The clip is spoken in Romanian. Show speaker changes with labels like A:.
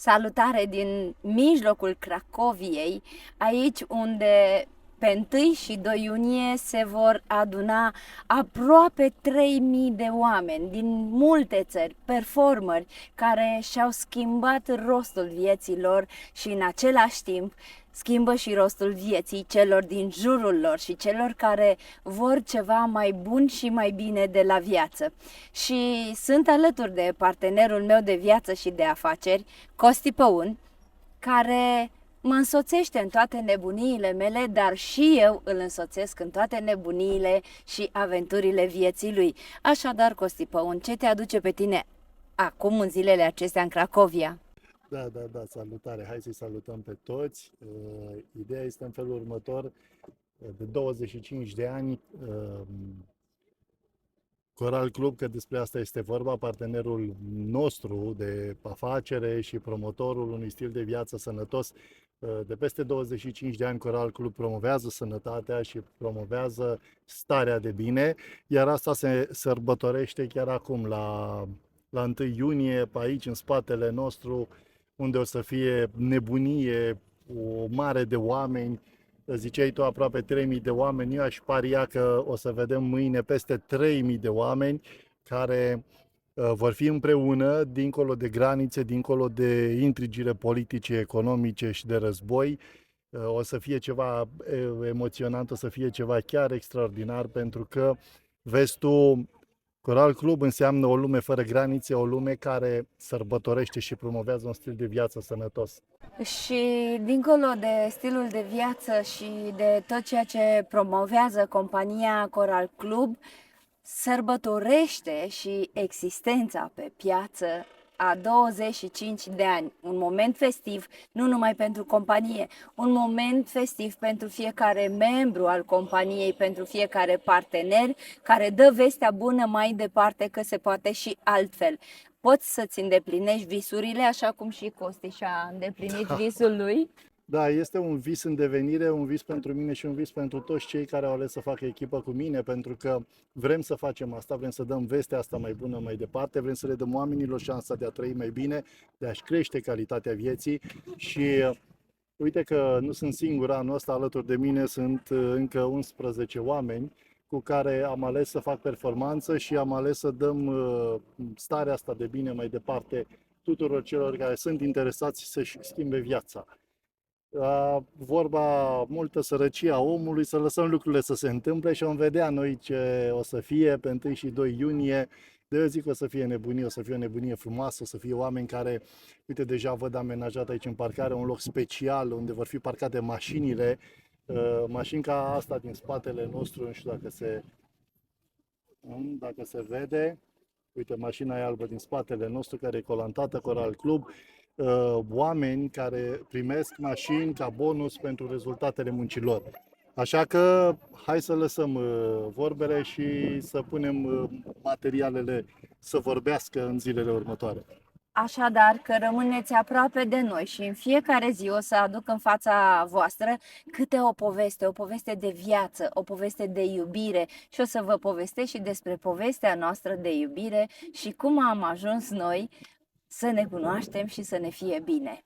A: Salutare din mijlocul Cracoviei, aici unde pe 1 și 2 iunie se vor aduna aproape 3000 de oameni din multe țări, performeri care și-au schimbat rostul vieții lor și în același timp schimbă și rostul vieții celor din jurul lor și celor care vor ceva mai bun și mai bine de la viață. Și sunt alături de partenerul meu de viață și de afaceri, Costi Păun, care mă însoțește în toate nebuniile mele, dar și eu îl însoțesc în toate nebuniile și aventurile vieții lui. Așadar, Costi Păun, ce te aduce pe tine acum în zilele acestea în Cracovia?
B: Da, salutare. Hai să-i salutăm pe toți. Ideea este în felul următor. De 25 de ani, Coral Club, că despre asta este vorba, partenerul nostru de afacere și promotorul unui stil de viață sănătos. De peste 25 de ani, Coral Club promovează sănătatea și promovează starea de bine, iar asta se sărbătorește chiar acum, la 1 iunie, pe aici, în spatele nostru, unde o să fie nebunie, o mare de oameni. Ziceai tu aproape 3000 de oameni, eu aș paria că o să vedem mâine peste 3000 de oameni care vor fi împreună, dincolo de granițe, dincolo de intrigile politice, economice și de război. O să fie ceva emoționant, o să fie ceva chiar extraordinar, pentru că, vezi tu, Coral Club înseamnă o lume fără granițe, o lume care sărbătorește și promovează un stil de viață sănătos.
A: Și dincolo de stilul de viață și de tot ceea ce promovează compania Coral Club, sărbătorește și existența pe piață a 25 de ani. Un moment festiv nu numai pentru companie, un moment festiv pentru fiecare membru al companiei, pentru fiecare partener care dă vestea bună mai departe că se poate și altfel. Poți să-ți îndeplinești visurile așa cum și Costi și-a îndeplinit visul lui?
B: Da, este un vis în devenire, un vis pentru mine și un vis pentru toți cei care au ales să facă echipă cu mine, pentru că vrem să facem asta, vrem să dăm vestea asta mai bună mai departe, vrem să le dăm oamenilor șansa de a trăi mai bine, de a-și crește calitatea vieții și uite că nu sunt singur anul ăsta, alături de mine sunt încă 11 oameni cu care am ales să fac performanță și am ales să dăm starea asta de bine mai departe tuturor celor care sunt interesați să-și schimbe viața. Vorba multă sărăcia omului, să lăsăm lucrurile să se întâmple și vom vedea noi ce o să fie pe 1 și 2 iunie. De eu zic că o să fie nebunie, o să fie o nebunie frumoasă, o să fie oameni care, uite, deja văd amenajat aici în parcare un loc special unde vor fi parcate mașinile, mașini ca asta din spatele nostru, nu știu dacă se vede. Uite, mașina e albă din spatele nostru, care e colantată Coral Club. Oameni care primesc mașini ca bonus pentru rezultatele muncilor. Așa că hai să lăsăm vorbele și să punem materialele să vorbească în zilele următoare.
A: Așadar că rămâneți aproape de noi și în fiecare zi o să aduc în fața voastră câte o poveste de viață, o poveste de iubire și o să vă povestesc și despre povestea noastră de iubire și cum am ajuns noi să ne cunoaștem și să ne fie bine.